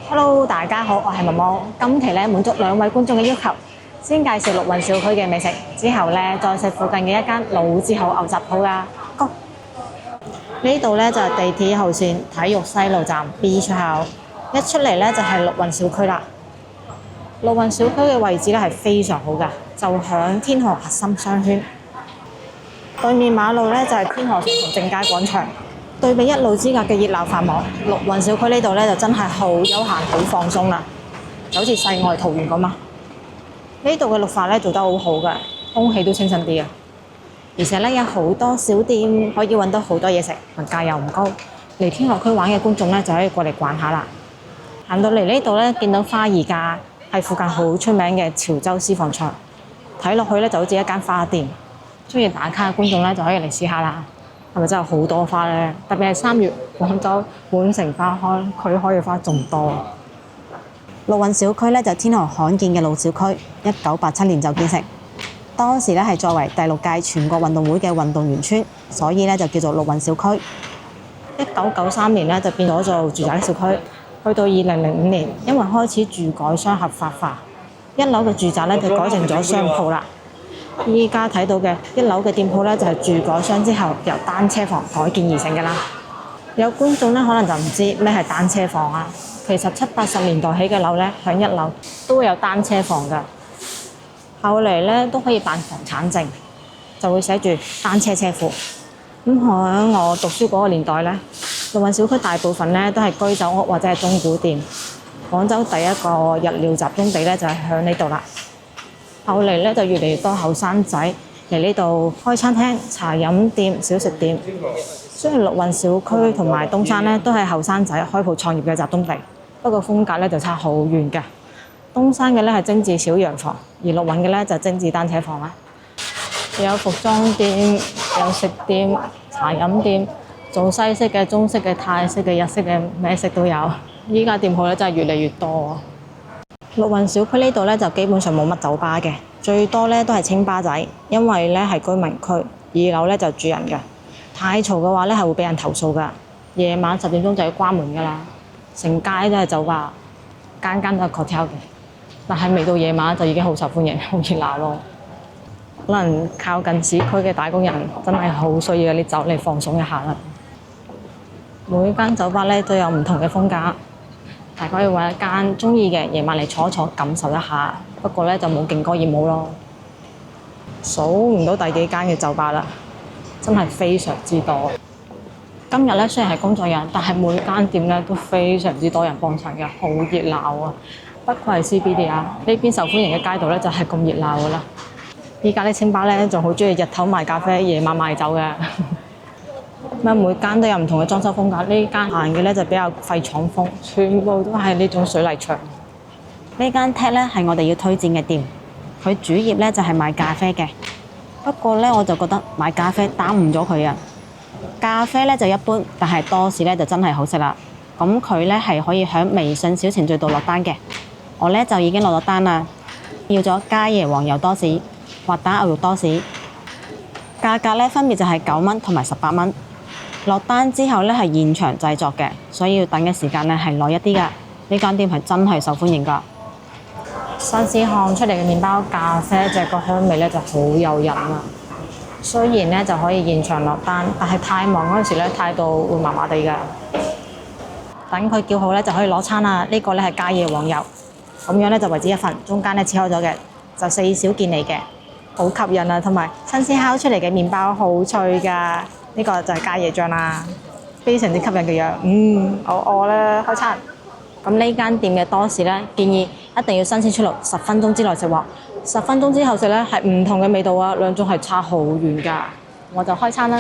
Hello，大家好，我係毛毛。今期咧滿足兩位觀眾嘅要求，先介紹陸運小區嘅美食，之後咧再食附近嘅一間老字號牛雜鋪㗎。Go！呢度咧就係地鐵1號線體育西路站 B 出口，一出嚟咧就係陸運小區啦。陸運小區嘅位置咧係非常好㗎，就響天河核心商圈對面馬路咧就係天河同正佳廣場。對比一路之隔嘅熱鬧繁忙，陸運小區呢度咧就真係好悠閒、好放鬆啦，就好似世外桃源咁啊！呢度嘅綠化咧做得好好嘅，空氣都清新啲啊！而且咧有好多小店可以揾到好多嘢食，物價又唔高。嚟天河區玩嘅觀眾咧就可以過嚟逛下啦。行到嚟呢度咧，見到花兒架係附近好出名嘅潮州私房菜，睇落去咧就好似一間花店。中意打卡嘅觀眾咧就可以嚟試下啦。係咪真係好多花呢？特別係3月，廣州滿城花開，佢開嘅花仲多。陸運小區咧就天河罕見嘅老小區，1987年就建成。當時咧係作為第6屆全國運動會嘅運動員村，所以咧就叫做陸運小區。1993年咧就變咗做住宅小區，去到2005年，因為開始住改商合法化，1樓嘅住宅咧就改成咗商鋪啦。依家睇到嘅1樓嘅店鋪咧，就係住改商之後由單車房改建而成嘅啦。有觀眾咧可能就唔知咩係單車房啊。其實70、80年代起嘅樓咧，響1樓都會有單車房㗎。後嚟咧都可以辦房產證，就會寫住單車車庫。咁響我讀書嗰個年代咧，陸運小區大部分咧都係居酒屋或者係中古店。廣州第一個日料集中地咧就係響呢度啦。後嚟咧就越嚟越多後生仔嚟呢度開餐廳、茶飲店、小食店。雖然陸運小區同埋東山咧都係後生仔開鋪創業嘅集中地，不過風格咧就差好遠嘅。東山嘅咧係精緻小洋房，而陸運嘅咧就精緻單車房啦。有服裝店、有食店、茶飲店，做西式嘅、中式嘅、泰式嘅、日式嘅，咩式都有。依家店鋪咧真係越嚟越多。陸運小區呢度咧就基本上冇乜酒吧嘅，最多咧都係清吧仔，因為咧係居民區，2樓咧就住人嘅。太嘈嘅話咧係會俾人投訴㗎，夜晚10點鐘就要關門㗎啦。成街都係酒吧，間間都係 cocktail 嘅，但係未到夜晚就已經好受歡迎，好熱鬧咯。可能靠近市區嘅打工人真係好需要啲酒嚟放鬆一下啦。每間酒吧咧都有唔同嘅風格。大家可以揾一間中意嘅，夜晚嚟坐一坐，感受一下。不過咧就冇勁歌熱舞咯。數唔到第幾間嘅酒吧啦，真係非常之多。今日咧雖然係工作日，但係每間店咧都非常之多人幫襯嘅，好熱鬧啊！不愧係 CBD 啊，呢邊受歡迎嘅街道咧就係咁熱鬧噶啦。依家啲清吧咧仲好中意日頭賣咖啡，夜晚賣酒嘅。每間都有唔同嘅裝修風格，呢間行嘅咧就比較廢廠風，全部都係呢種水泥牆。呢間 Ted 咧係我哋要推薦嘅店，佢主業咧就係賣咖啡嘅。不過咧我就覺得買咖啡耽誤咗佢啊。咖啡咧就一般，但係多士咧就真係好食啦。咁佢咧係可以喺微信小程序度落單嘅。我咧就已經落咗單啦，要咗嘉椰黃油多士、滑蛋牛肉多士，價格咧分別就係9蚊同埋18蚊。落單之後咧係現場製作嘅，所以要等嘅時間咧係耐一啲㗎。呢間店係真係受歡迎㗎。新鮮烘出嚟嘅麵包、咖啡，隻個香味咧就好誘人啊！雖然咧就可以現場落單，但係太忙嗰陣時咧態度會麻麻地㗎。等佢叫好咧就可以攞餐啦。呢個咧係嘉椰黃油，咁樣咧就為之一份，中間咧切開咗嘅，就4小件嚟嘅，好吸引啊！同埋新鮮烤出嚟嘅麵包好脆㗎。呢個就係嘉椰醬啦，非常之吸引嘅樣。我餓啦，開餐。咁呢間店嘅多士咧，建議一定要新鮮出爐，10分鐘之內食喎。10分鐘之後食咧係唔同嘅味道啊，兩種係差好遠㗎。我就開餐啦。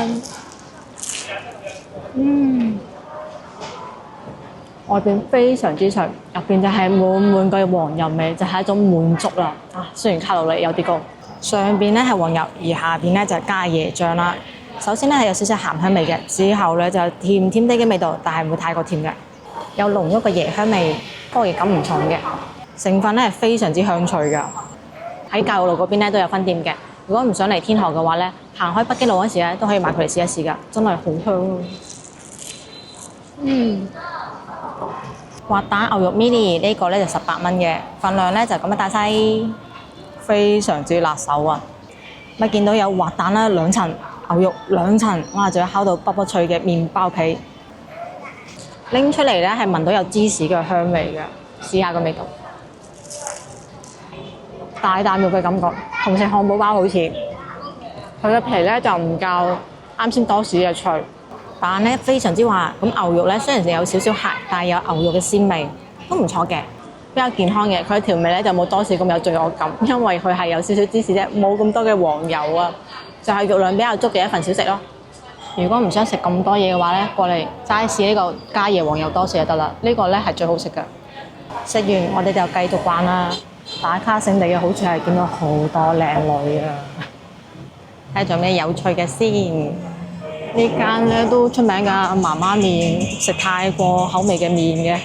外邊非常之脆，入邊就係滿滿嘅黃油味，就係一種滿足啦。雖然卡路里有啲高，上邊咧係黃油，而下邊咧就係嘉椰醬啦。首先咧係有少少鹹香味嘅，之後咧就甜甜地嘅味道，但係唔會太過甜嘅，有濃郁嘅椰香味，果然感唔重嘅。成分咧係非常之香脆㗎。喺教育路嗰邊咧都有分店嘅。如果唔想嚟天河嘅話咧，行開北京路嗰時咧都可以買佢嚟試一試㗎，真係好香咯。滑蛋牛肉 mini 呢個咧就18蚊嘅，份量咧就咁樣大細，非常之辣手啊！咪見到有滑蛋啦2層，牛肉2層，哇！仲有烤到卜卜脆嘅麵包皮，拎出嚟咧係聞到有芝士嘅香味嘅，試下個味道。大啖肉嘅感覺，同食漢堡包好似。佢嘅皮咧就唔夠啱先多士嘅脆。蛋咧非常之滑，咁牛肉咧雖然有少少鹹，但係有牛肉嘅鮮味，都唔錯嘅，比較健康嘅。佢調味咧就冇多士咁有罪惡感，因為佢係有少少芝士啫，冇咁多嘅黃油啊，就係肉量比較足嘅一份小食咯。如果唔想食咁多嘢嘅話咧，過嚟齋試呢個加椰黃油多士就得啦。呢個咧係最好食嘅。食完我哋就繼續逛啦。打卡勝地嘅好處係見到好多靚女啊！睇下仲有咩有趣嘅先。呢間咧都出名㗎，媽媽麵，食泰國口味嘅麵嘅。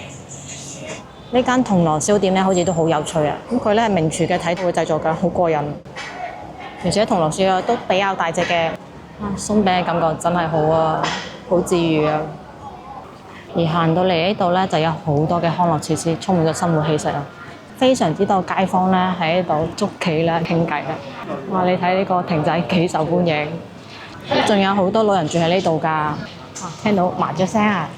呢間銅鑼燒店咧，好似都好有趣啊！咁佢咧係名廚嘅睇到佢製作㗎，好過癮。而且銅鑼燒啊都比較大隻嘅，鬆餅嘅感覺真係好啊，好治愈啊！而行到嚟呢度咧，就有好多嘅康樂設施，充滿咗生活氣息啊！非常之多街坊咧喺度捉棋啦、傾偈啊！哇！你睇呢個亭仔幾受歡迎。仲有好多老人住喺呢度㗎，聽到麻雀聲啊！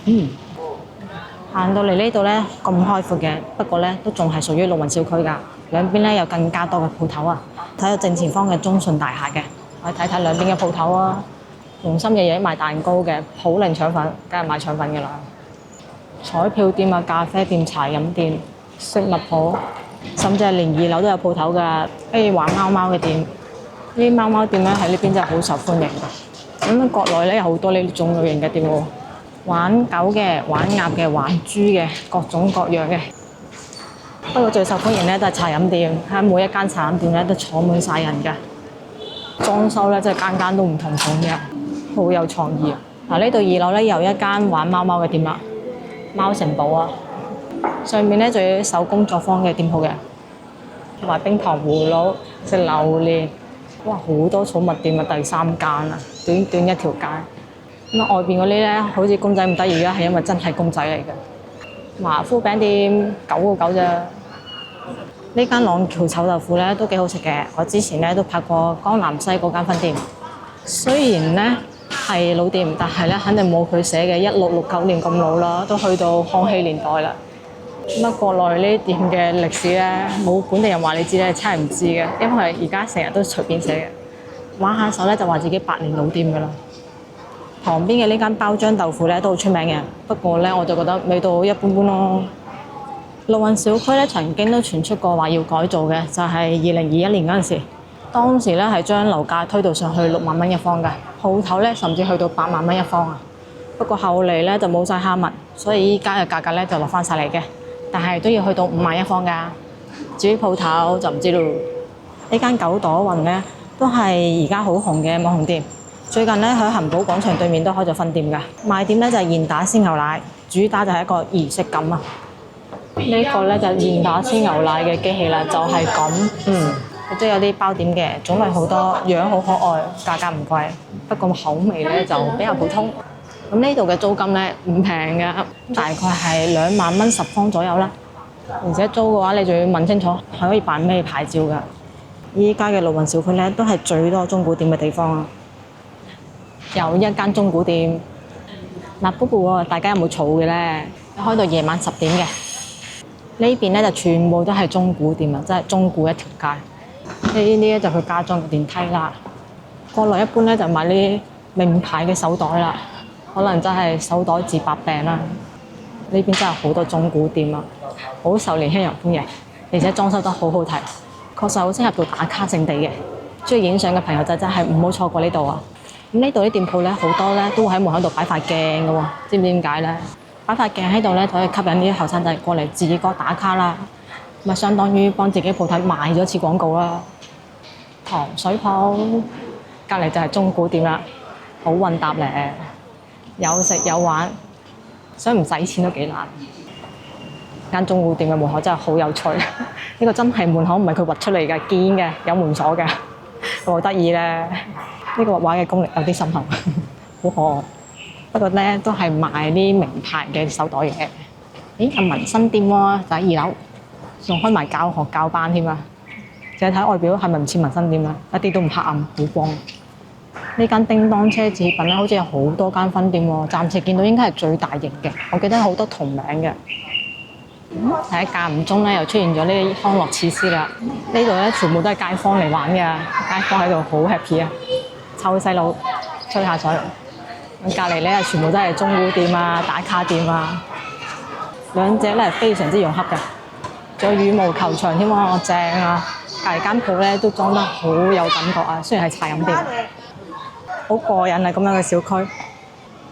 行到嚟呢度咧咁開闊嘅，不過咧都仲係屬於陸運小區㗎。兩邊咧有更加多嘅鋪頭啊！睇到正前方嘅中信大廈嘅，我哋睇睇兩邊嘅鋪頭啊。用心嘅嘢賣蛋糕嘅，普寧腸粉梗係賣腸粉㗎啦。彩票店啊、咖啡店、茶飲店、飾物鋪，甚至係連2樓都有鋪頭㗎。跟住玩貓貓嘅店。呢啲貓貓店咧喺呢邊真係好受歡迎㗎。咁國內咧有好多呢種類型嘅店喎，玩狗嘅、玩鴨嘅、玩豬嘅，各種各樣嘅。不過最受歡迎咧都係茶飲店，喺每一間茶飲店咧都坐滿晒人㗎。裝修咧真係間間都唔同款嘅，好有創意啊！嗱，呢度2樓咧有一間玩貓貓嘅店啦，貓城堡啊。上面咧仲有手工作坊嘅店鋪嘅，賣冰糖葫蘆、食榴蓮。哇！好多寵物店啊，第3間啊，短短一條街。咁啊，外邊嗰啲咧，好似公仔唔得意啊，係因為真係公仔嚟嘅。華夫餅店9個9咋。呢間朗橋臭豆腐咧都幾好食嘅，我之前咧都拍過江南西嗰間分店。雖然咧係老店，但係咧肯定冇佢寫嘅1669年咁老啦，都去到康熙年代啦。咁啊，國內呢啲店嘅歷史咧，冇本地人話你知咧，真係唔知嘅，因為而家成日都隨便寫嘅。玩下手咧就話自己百年老店㗎啦。旁邊嘅呢間包漿豆腐咧都好出名嘅，不過咧我就覺得味道一般般咯。陸運小區咧曾經都傳出過話要改造嘅，就係2021年嗰陣時，當時咧係將樓價推到上去6萬蚊一方㗎，鋪頭咧甚至去到8萬蚊一方啊。不過後嚟咧就冇晒蝦文，所以依家嘅價格咧就落翻晒嚟嘅。但係都要去到5萬一方㗎。至於鋪頭就唔知咯。呢間九朵雲咧都係而家好紅嘅網紅店。最近咧喺恆寶廣場對面都開咗分店㗎。賣點咧就係現打鮮牛奶，主打就係一個儀式感啊。呢個咧就係現打鮮牛奶嘅機器啦，就係咁。亦都有啲包點嘅，種類好多，樣好可愛，價格唔貴，不過口味咧就比較普通。咁呢度嘅租金咧唔平㗎，大概係2萬蚊10方左右啦。而且租嘅話，你仲要問清楚係可以辦咩牌照㗎。依家嘅陸運小區咧都係最多中古店嘅地方啊。有一間中古店，嗱不過大家有冇儲嘅咧？開到夜晚10點嘅。呢邊咧就全部都係中古店啊，即係中古一條街。呢啲咧就佢加裝嘅電梯啦。國內一般咧就買呢啲名牌嘅手袋啦。可能真係手袋治百病啦！呢邊真係好多中古店啊，好受年輕人歡迎，而且裝修得好好睇，確實好適合做打卡勝地嘅。中意影相嘅朋友就真係唔好錯過呢度啊！咁呢度啲店鋪咧好多咧都會喺門口度擺塊鏡嘅喎，知唔知點解咧？擺塊鏡喺度咧就可以吸引啲後生仔過嚟自覺打卡啦，咪相當於幫自己鋪頭賣咗次廣告啦。糖水鋪隔離就係中古店啦，好混搭咧。有食有玩，想唔使錢都幾難。間中古店嘅門口真係好有趣，呢個真係門口唔係佢畫出嚟嘅，堅嘅，有門鎖嘅，好得意咧。呢個畫畫嘅功力有啲深厚，好可愛。不過咧都係賣啲名牌嘅手袋嘅。咦，有民生店喎，就喺2樓，仲開埋教學教班添啊！淨係睇外表係咪唔似民生店啊？一啲都唔黑暗，好光。呢間叮當奢侈品咧，好似有好多間分店喎，暫時見到應該係最大型嘅。我記得好多同名嘅。喺間唔中咧，又出現咗呢啲康樂設施啦。呢度咧全部都係街坊嚟玩嘅，街坊喺度好 happy 啊，湊細路吹下水。隔離咧全部都係中古店啊、打卡店啊，兩者咧係非常之融合嘅。仲有羽毛球場添喎，正啊！隔離間鋪咧都裝得好有感覺啊，雖然係茶飲店，好過癮啊！咁樣嘅小區，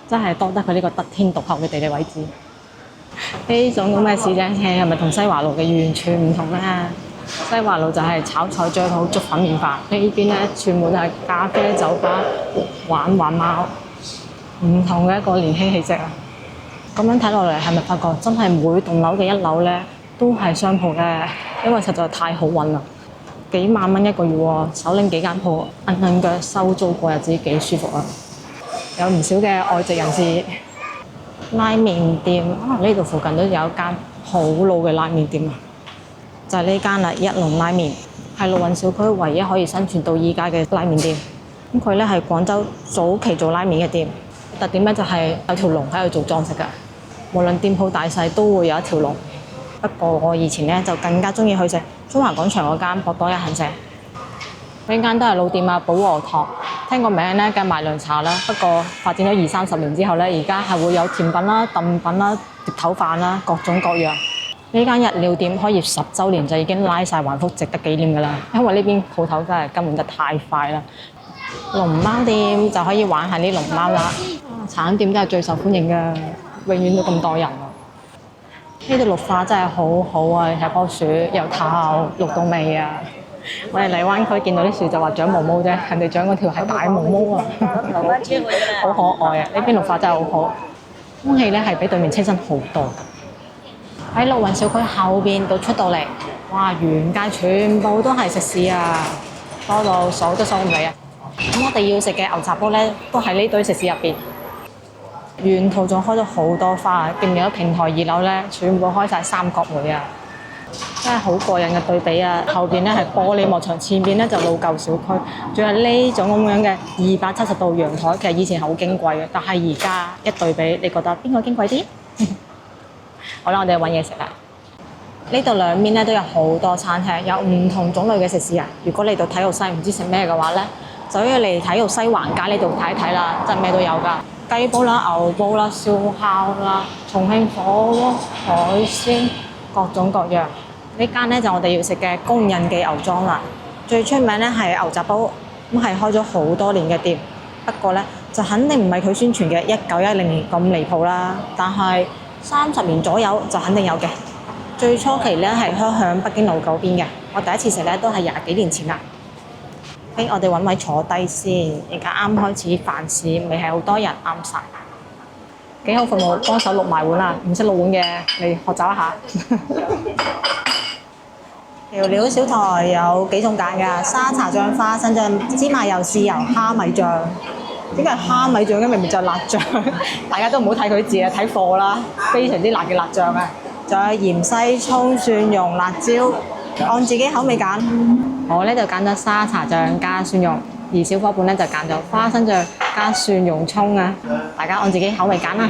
真係多得佢呢個得天獨厚嘅地理位置。呢種咁嘅市井車係咪同西華路嘅完全唔同咧？西華路就係炒菜最好粥粉麵飯，呢邊咧全部都係咖啡酒吧、玩貓，唔同嘅一個年輕氣息啊！咁樣睇落嚟係咪發覺真係每棟樓嘅1樓咧都係商鋪咧？因為實在太好揾啦，幾萬蚊一個月喎，手拎幾間鋪，硬腳收租過日子幾舒服啊！有唔少嘅外籍人士。拉麵店啊，呢度附近都有一間好老嘅拉麵店啊，就係呢間啦，一龍拉麵，係綠雲小區唯一可以生存到依家嘅拉麵店。咁佢咧係廣州早期做拉麵嘅店，特點咧就係有條龍喺度做裝飾㗎，無論店鋪大細都會有一條龍。不過我以前咧就更加中意去食中環廣場嗰間博多一行社，呢間都係老店啊，保和堂。聽個名咧，梗係賣涼茶啦。不過發展咗20-30年之後咧，而家係會有甜品啦、燉品啦、碟頭飯啦，各種各樣。呢間日料店開業10週年就已經拉晒橫幅，值得紀念㗎啦。因為呢邊鋪頭真係根本就太快啦。龍貓店就可以玩下啲龍貓啦。茶飲店真係最受歡迎㗎，永遠都咁多人啊！呢度綠化真係好好啊！睇棵樹由頭綠到尾啊！我哋荔灣區見到啲樹就話長毛毛啫，人哋長嗰條係大毛毛啊，好可愛啊！呢邊綠化真係好好，空氣咧係比對面清新好多。喺綠雲小區後邊到出到嚟，哇！沿街全部都係食肆啊，多到數都數唔嚟啊！咁我哋要食嘅牛雜煲咧，都喺呢堆食肆入邊。沿途仲開咗好多花，見唔見到平台2樓咧，全部開晒三角梅啊！真係好過癮嘅對比啊！後邊咧係玻璃幕牆，前邊咧就老舊小區，仲有呢種咁樣嘅270度陽台，其實以前係好矜貴嘅，但係而家一對比，你覺得邊個矜貴啲？好啦，我哋去揾嘢食啦。呢度兩邊咧都有好多餐廳，有唔同種類嘅食肆啊！如果嚟到體育西唔知食咩嘅話咧，就要嚟體育西橫街呢度睇一睇啦，真係咩都有㗎。雞煲啦、牛煲啦、燒烤啦、重慶火鍋、海鮮，各種各樣。呢間咧就我哋要食嘅工人記牛莊啦，最出名咧係牛雜煲，咁係開咗好多年嘅店。不過咧就肯定唔係佢宣傳嘅1910年咁離譜啦，但係30年左右就肯定有嘅。最初期咧係開向北京路嗰邊嘅，我第一次食咧都係20幾年前啦。我哋揾位坐低先，而家啱開始飯市，未係好多人，啱晒。幾好服務，幫手淥埋碗啦，唔識淥碗嘅嚟學習一下。調料小台有幾種揀㗎，沙茶醬、花生醬、芝麻油、豉油、蝦米醬。點解係蝦米醬嘅？明明就係辣醬。大家都唔好睇佢字啊，睇貨啦。非常之辣嘅辣醬啊！仲有鹽西、葱、蒜蓉、辣椒，按自己口味揀。我呢就揀咗沙茶醬加蒜蓉，而小伙伴呢就揀咗花生醬加蒜蓉葱啊！大家按自己口味揀啦。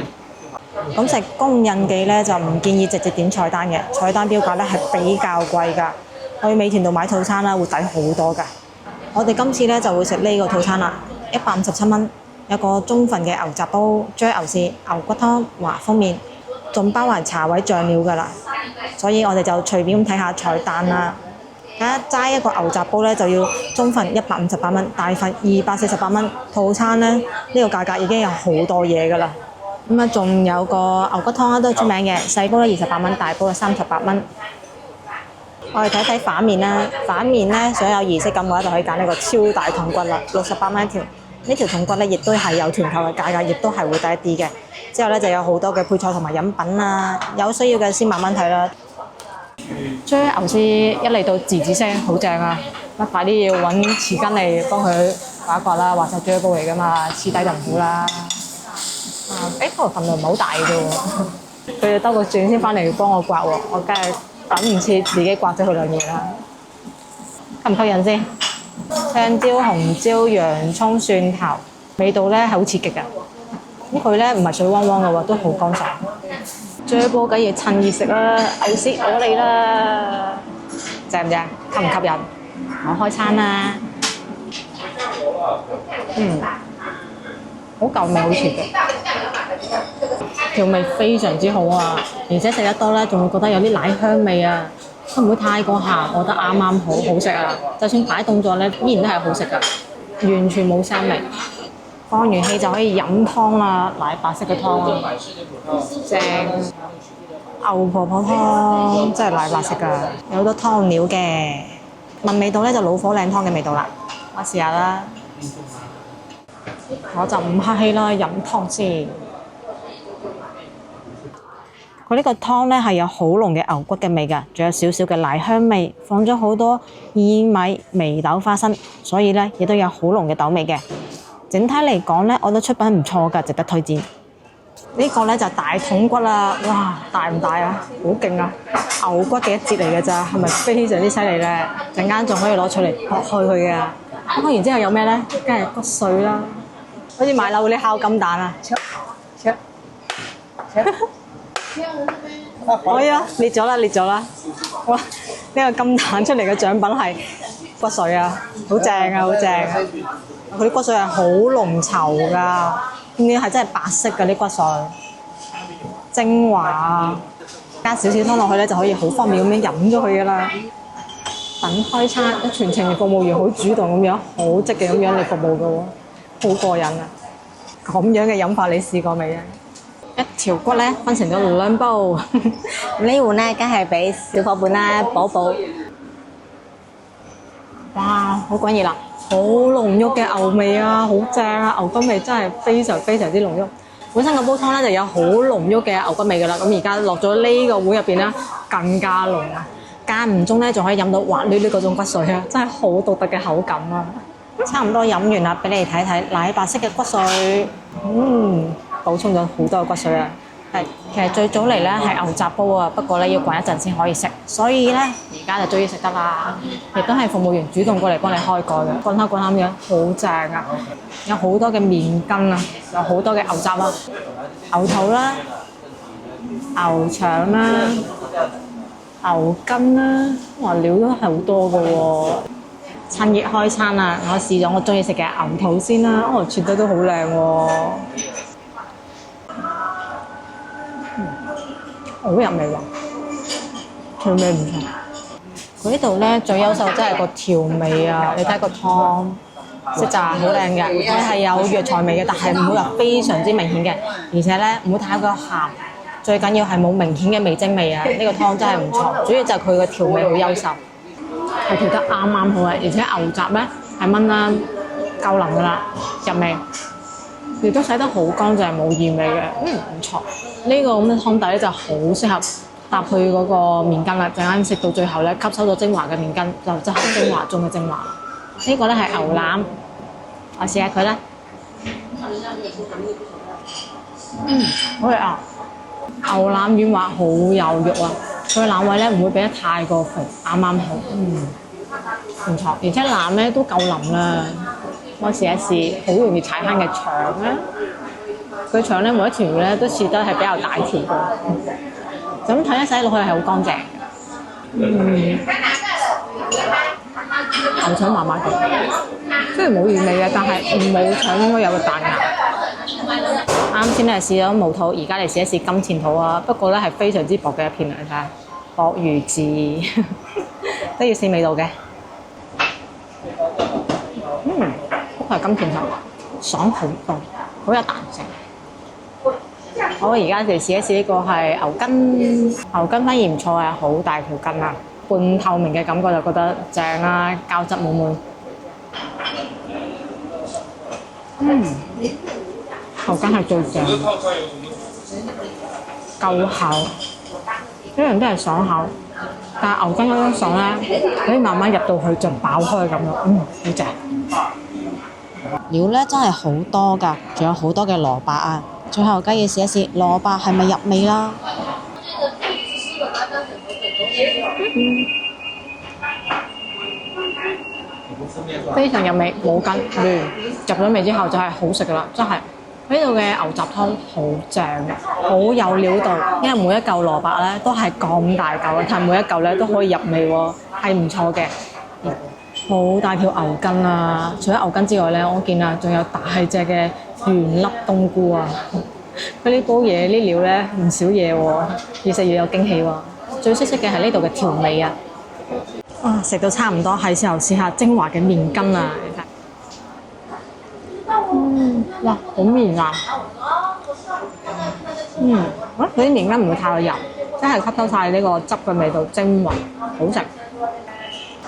咁食工印記呢就唔建議直接點菜單嘅，菜單標價呢係比較貴㗎。去美團度買套餐啦，會抵好多㗎。我哋今次呢就會食呢個套餐啦，157蚊，有個中份嘅牛雜煲、啫牛翅、牛骨湯、華豐麵，仲包埋茶位醬料㗎啦。所以我哋就隨便咁睇下菜單啦。齋一個牛雜煲咧就要中份158蚊，大份248蚊。套餐咧呢個價格已經有好多嘢㗎啦。咁啊，仲有個牛骨湯啦，都係出名嘅，細煲咧28蚊，大煲咧38蚊。我哋睇睇反面啦，反面咧想有儀式感嘅話，就可以揀呢個超大筒骨啦，68蚊一條。呢條筒骨咧亦都係有團購嘅價格，亦都係會抵啲嘅。之後咧就有好多嘅配菜同埋飲品啊，有需要嘅先慢慢睇啦。啫牛翅一嚟到吱吱聲，好正啊！乜快啲要揾匙羹嚟幫佢刮一刮啦，話晒啫煲嚟㗎嘛，黐底就唔好啦。不過份量唔係好大嘅啫喎。佢哋兜個轉先翻嚟幫我刮喎，我梗係等唔切自己刮咗佢兩嘢啦。吸唔吸引先？青椒、紅椒、洋葱、蒜頭，味道咧係好刺激㗎。咁佢咧唔係水汪汪嘅喎，都好乾爽。追波梗要趁熱食啦，牛舌我嚟啦，正唔正？吸唔吸引？我開餐啦。好夠味，好刺激，條味非常之好啊！而且食得多咧，仲會覺得有啲奶香味啊，都唔會太過鹹，我覺得啱啱好好食啊！就算擺凍咗咧，依然都係好食噶，完全冇腥味。放完氣就可以飲湯啦，奶白色嘅湯啊，正！牛婆婆湯真係奶白色㗎，有好多湯料嘅。聞味道咧就老火靚湯嘅味道啦，我試下啦。我就唔客氣啦，飲湯先。佢呢個湯咧係有好濃嘅牛骨嘅味㗎，仲有少少嘅奶香味，放咗好多薏米、眉豆、花生，所以咧亦都有好濃嘅豆味嘅。整體嚟講咧，我覺得出品唔錯㗎，值得推薦。呢個咧就大筒骨啦，哇，大唔大啊？好勁啊！牛骨嘅一節嚟㗎咋，係咪非常之犀利咧？陣間仲可以攞出嚟剝開佢㗎。剝開完之後有咩咧？梗係骨碎啦。好似買樓嗰啲烤金蛋啊！可以啊，裂咗啦，裂咗啦！哇！呢個金蛋出嚟嘅獎品係骨髓啊，好正啊，好正啊！佢啲骨髓係好濃稠㗎，呢係真係白色㗎啲骨髓，精華啊！加少少湯落去咧，就可以好方便咁樣飲咗佢㗎啦。等開餐，全程服務員好主動咁樣，好積極咁樣嚟服務㗎喎，好過癮啊！咁樣嘅飲法你試過未啊？一條骨咧分成咗2煲，呢碗咧梗係俾小伙伴啦，補補。哇，好滾熱啦！好濃郁嘅牛味啊，好正啊！牛骨味真係非常非常之濃郁。本身個煲湯咧就有好濃郁嘅牛骨味㗎啦，咁而家落咗呢個碗入邊咧更加濃啊！間唔中咧仲可以飲到滑捋捋嗰種骨髓啊，真係好獨特嘅口感啊！差唔多飲完啦，俾你睇睇奶白色嘅骨髓，補充咗好多嘅骨髓啊！係，其實最早嚟咧係牛雜煲啊，不過咧要滾一陣先可以食，所以咧而家就終於食得啦。亦都係服務員主動過嚟幫你開蓋嘅，滾下滾下咁樣，好正啊！有好多嘅麵筋啊，有好多嘅牛雜啦、牛肚啦、牛腸啦、牛筋啦，哇料都係好多嘅喎。趁熱開餐啦！我試咗我中意食嘅牛肚先啦，切得都好靚喎，好入味喎，調味唔錯。佢呢度咧最優秀真係個調味啊！你睇個湯色澤好靚嘅，佢係有藥材味嘅，但係唔會話非常之明顯嘅，而且咧唔會太過鹹，最緊要係冇明顯嘅味精味啊！呢個湯真係唔錯，主要就係佢個調味好優秀。係調得啱啱好啊！而且牛雜咧係炆啦夠腍噶啦，入味，亦都洗得好乾淨，冇異味嘅，唔錯。呢個咁嘅湯底咧就好適合搭配嗰個麵筋啦。陣間食到最後咧，吸收咗精華嘅麵筋就真係精華中嘅精華。呢個咧係牛腩，我試下佢啦。好食啊！牛腩軟滑，好有肉啊！佢腩位咧唔會俾得太過肥，啱啱好，唔錯。而且腩咧都夠腍啦，我試一試，好容易踩坑嘅腸啦。佢腸咧每一條咧都切得係比較大條嘅，就咁睇一洗落去係好乾淨。牛腸麻麻地，雖然冇原味嘅，但係冇腸應該有個彈牙。啱先咧試咗毛肚，而家嚟試一試金錢肚啊！不過咧係非常之薄嘅一片嚟，睇下薄如紙，都要試味道嘅。嗰個係金錢肚，爽好多，好有彈性。好，而家嚟試一試呢個係牛筋，牛筋反而唔錯啊，好大條筋啊，半透明嘅感覺就覺得正啦，膠質滿滿。牛筋係最正，夠厚，一樣都係爽口，但係牛筋嗰種爽咧，可以慢慢入到去就爆開咁咯，好正。料咧真係好多㗎，仲有好多嘅蘿蔔啊，最後梗要試一試蘿蔔係咪入味啦。非常入味，冇筋亂，入咗味之後就係好食噶啦，真係。呢度嘅牛雜湯好正，好有料到，因為每一嚿蘿蔔咧都係咁大嚿，但係每一嚿咧都可以入味喎，係唔錯嘅。好大條牛筋啊！除咗牛筋之外咧，我見啊仲有大隻嘅原粒冬菇啊！佢呢煲嘢呢料咧唔少嘢喎，越食越有驚喜喎。最出色嘅係呢度嘅調味啊！食到差唔多，係時候試下精華嘅麵筋啊！哇，好綿啊！佢啲麵筋唔會太油，真係吸收晒呢個汁嘅味道，精華好食。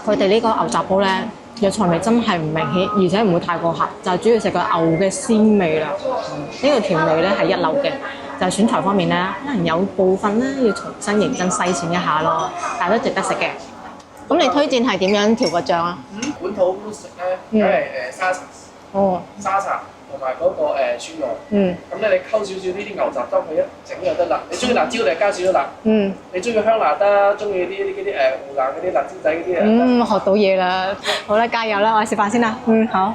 佢哋呢個牛雜煲咧，藥材味真係唔明顯，而且唔會太過鹹，就係主要食個牛嘅鮮味啦。呢個調味咧係一流嘅，就係選材方面咧，可能有部分咧要重新認真篩選一下咯，但係都值得食嘅。咁你推薦係點樣調個醬啊？本土食咧，係沙茶。哦。沙茶同埋嗰個蒜蓉。咁咧你溝少少呢啲牛雜汁佢一整就得啦。你中意辣椒你加少少辣。你中意香辣得，中意啲湖南嗰啲辣椒仔嗰啲啊。學到嘢啦！好啦，加油啦！我哋食飯先啦。好。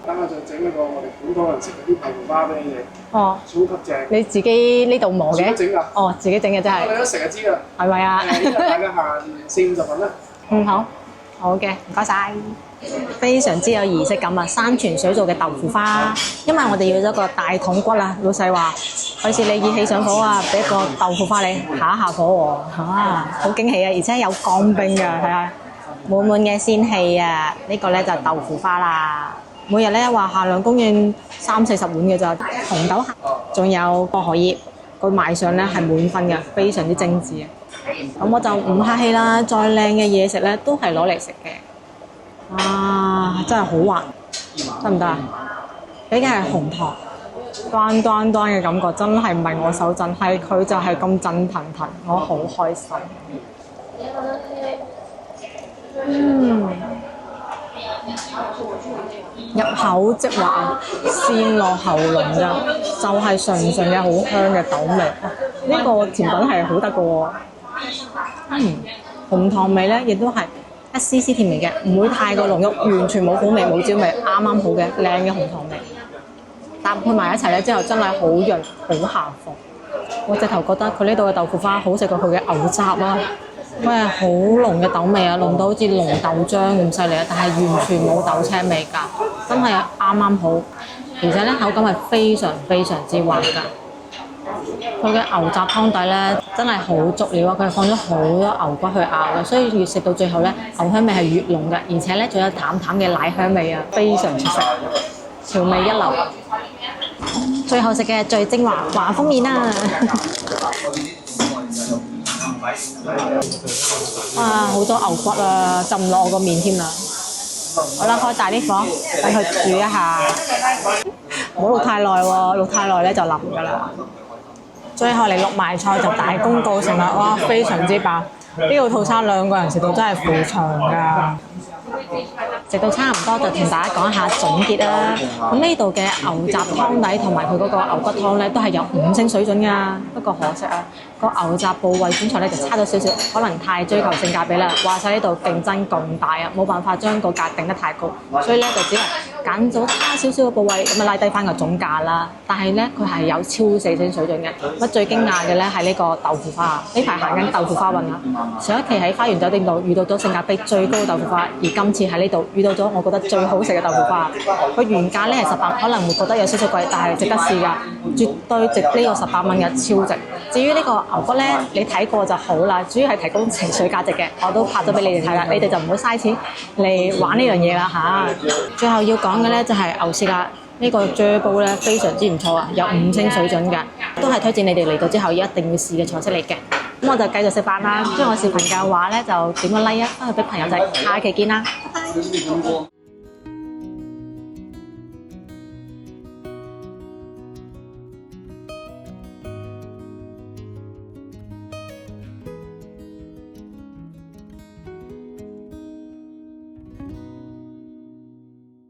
等我就整一個我哋本土人食嗰啲豆腐花俾你哋。哦。超級正。你自己呢度磨嘅？自己整㗎。哦，自己整嘅真係。你一食就知㗎。係咪啊？呢個大概限40-50份啦。好。好嘅，唔該晒。非常之有儀式感啊！山泉水做嘅豆腐花，因為我哋要咗個大筒骨啊，老細話費事你熱氣上火啊，俾個豆腐花你下一下火喎，好驚喜啊！而且有降冰㗎，係啊，滿滿嘅仙氣啊！呢個咧就豆腐花啦，每日咧話限量供應30-40碗嘅咋，紅豆餡，仲有薄荷葉，個賣相咧係滿分嘅，非常之精緻啊！咁我就唔客氣啦，再靚嘅嘢食咧都係攞嚟食嘅。真係好滑，得唔得啊？比較係紅糖，端嘅感覺，真係唔係我手震，係佢就係咁震騰騰，我好開心。入口即滑，鮮落喉嚨㗎，就係純嘅好香嘅豆味。呢個甜品係好得㗎喎。紅糖味咧，亦都係一絲絲甜味嘅，唔會太過濃郁，完全冇苦味冇椒味，啱啱好嘅靚嘅紅糖味，搭配埋一齊咧之後真係好潤好下飯。我直頭覺得佢呢度嘅豆腐花好食過佢嘅牛雜啦，佢係好濃嘅豆味啊，濃到好似濃豆漿咁犀利啊，但係完全冇豆青味㗎，真係啱啱好，而且咧口感係非常之滑㗎。佢嘅牛雜湯底咧真係好足料啊！佢係放咗好多牛骨去熬嘅，所以越食到最後咧，牛香味係越濃嘅，而且咧仲有淡嘅奶香味啊，非常出色，調味一流。最後食嘅最精華華豐麵啦！哇，好多牛骨啊，浸唔落我個麵添啦！好啦，開大啲火，等佢煮一下，唔好淥太耐喎，淥太耐咧就腍㗎啦。最後嚟淥埋菜就大功告成啦！哇，非常之飽，呢個套餐2個人食到真係扶牆㗎。食到差唔多就同大家講一下總結啦。咁呢度嘅牛雜湯底同埋佢嗰個牛骨湯咧都係有5星水準㗎。不過可惜啊，個牛雜部位選材咧就差咗少少，可能太追求性價比啦。話晒呢度競爭咁大啊，冇辦法將個價定得太高，所以咧就只能揀咗差少少嘅部位咁啊拉低翻個總價啦。但係咧佢係有超4星水準嘅。乜最驚訝嘅咧係呢個豆腐花，呢排行緊豆腐花運啊！上一期喺花園酒店度遇到咗性價比最高嘅豆腐花，而今次喺呢度遇到咗我覺得最好食嘅豆腐花。佢原價咧係18，可能會覺得有少少貴，但係值得試㗎，絕對值呢個18蚊嘅，超值。至於呢個牛骨咧，你睇過就好啦，主要係提供情緒價值嘅，我都拍咗俾你哋睇啦，你哋就唔好嘥錢嚟玩呢樣嘢啦嚇。最後要講嘅咧就係牛舌啦，呢個啫煲咧非常之唔錯啊，有5星水準㗎，都係推薦你哋嚟到之後一定要試嘅菜式嚟嘅。咁我就繼續食飯啦，將我視頻嘅話咧就點個 like 啊，翻去俾朋友仔，下期見啦，拜拜。